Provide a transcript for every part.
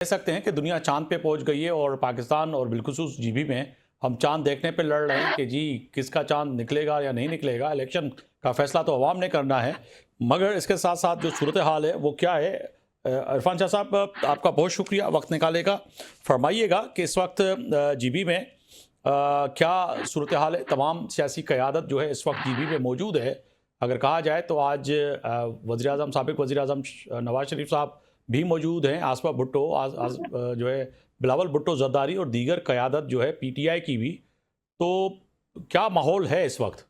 कह सकते हैं कि दुनिया चांद पे पहुंच गई है और पाकिस्तान और बिलखुसूस जीबी में हम चांद देखने पे लड़ रहे हैं कि जी किसका चांद निकलेगा या नहीं निकलेगा। इलेक्शन का फैसला तो अवाम ने करना है, मगर इसके साथ साथ जो सूरत हाल है वो क्या है। इरफान शाह साहब, आपका बहुत शुक्रिया वक्त निकाले का। फरमाइएगा कि इस वक्त जीबी में क्या सूरत हाल है। तमाम सियासी क़यादत जो है इस वक्त जीबी में मौजूद है। अगर कहा जाए तो आज वज़ीर आज़म, साबिक़ वज़ीर आज़म नवाज शरीफ साहब भी मौजूद हैं, आसफा भुट्टो जो है, बिलावल भुट्टो ज़रदारी और दीगर क़यादत जो है पीटीआई की भी। तो क्या माहौल है इस वक्त?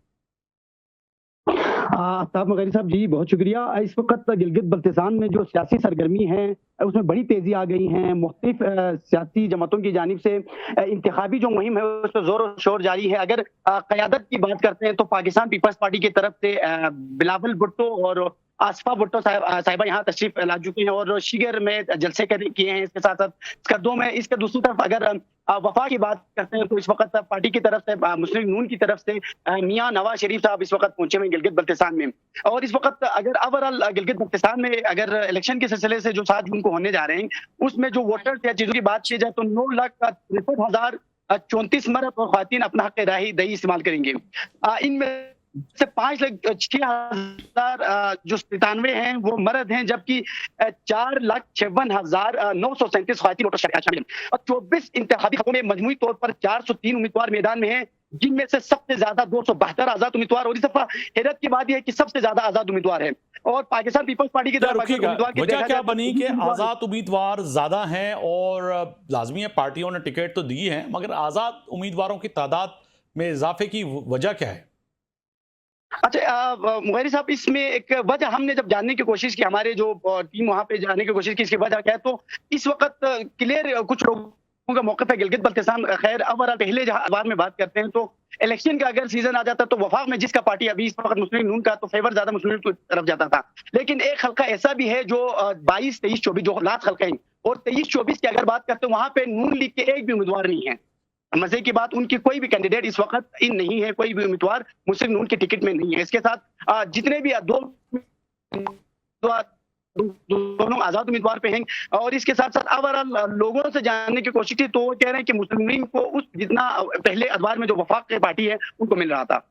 आफ्ताब मगरी साहब जी, बहुत शुक्रिया। इस वक़्त गिलगित बल्तिस्तान में जो सियासी सरगर्मी है उसमें बड़ी तेज़ी आ गई है। मुख्तलिफ सियासी जमातों की जानिब से इंतखाबी जो मुहिम है उस पर ज़ोर और शोर जारी है। अगर क़यादत की बात करते हैं तो पाकिस्तान पीपल्स पार्टी की तरफ से बिलावल भुट्टो और आसफा भुट्टो साहिबा यहाँ तशरीफ ला चुकी हैं और शिगर में जलसे किए हैं। इसके साथ साथ स्कर्दों में, इसके दूसरी तरफ अगर वफा की बात करते हैं तो इस वक्त पार्टी की तरफ से, मुस्लिम नून की तरफ से मियां नवाज शरीफ साहब इस वक्त पहुंचे हुए गिलगित बल्तिस्तान में। और इस वक्त अगर ओवरऑल गिलगित बल्तिस्तान में अगर इलेक्शन के सिलसिले से जो 7 जून को होने जा रहे हैं उसमें जो वोटर्स या चीजों की बात की जाए तो 9,63,034 मर्द और ख्वातीन अपना हक राय दही इस्तेमाल करेंगे। इनमें से 5,06,000 जो 97 हैं वो मर्द हैं, जबकि 4,56,937 ख्वातीन वोटर शामिल हैं। और 24 इंतखाबी हकों में मजमूई तौर पर 403 उम्मीदवार मैदान में हैं, जिनमें से सबसे ज्यादा 272 आजाद उम्मीदवार। और इस दफा हैरत की बात यह है कि सबसे ज्यादा आजाद उम्मीदवार है। और पाकिस्तान पीपल्स पार्टी की तरफ वजह क्या बनी कि आजाद उम्मीदवार ज्यादा हैं? और लाजमी है पार्टियों ने टिकट तो दी है, मगर आजाद उम्मीदवारों की तादाद में इजाफे की वजह क्या है? अच्छा, मुगैरी साहब, इसमें एक वजह हमने जब जानने की कोशिश की, हमारे जो टीम वहां पे जानने की कोशिश की इसकी वजह क्या है, तो इस वक्त क्लियर कुछ लोगों का मौक़िफ़ है गिलगित बल्तिस्तान। खैर, ओवरऑल पहले अखबार में बात करते हैं तो इलेक्शन का अगर सीजन आ जाता तो वफाक में जिसका पार्टी अभी इस वक्त मुस्लिम नून का, तो फेवर ज्यादा मुस्लिम की तरफ जाता था। लेकिन एक हल्का ऐसा भी है जो 22, 23, 24 जो लास्ट हल्का है, और 23, 24 की अगर बात करते हैं वहां पे नून लीग के एक भी उम्मीदवार नहीं है। मजे की बात, उनकी कोई भी कैंडिडेट इस वक्त इन नहीं है, कोई भी उम्मीदवार मुस्लिम नून के टिकट में नहीं है। इसके साथ जितने भी दोनों आजाद उम्मीदवार पे हैं। और इसके साथ साथ ओवरऑल लोगों से जानने की कोशिश की तो वो कह रहे हैं कि मुस्लिम लीग को उस जितना पहले अखबार में जो वफाक की पार्टी है उनको मिल रहा था।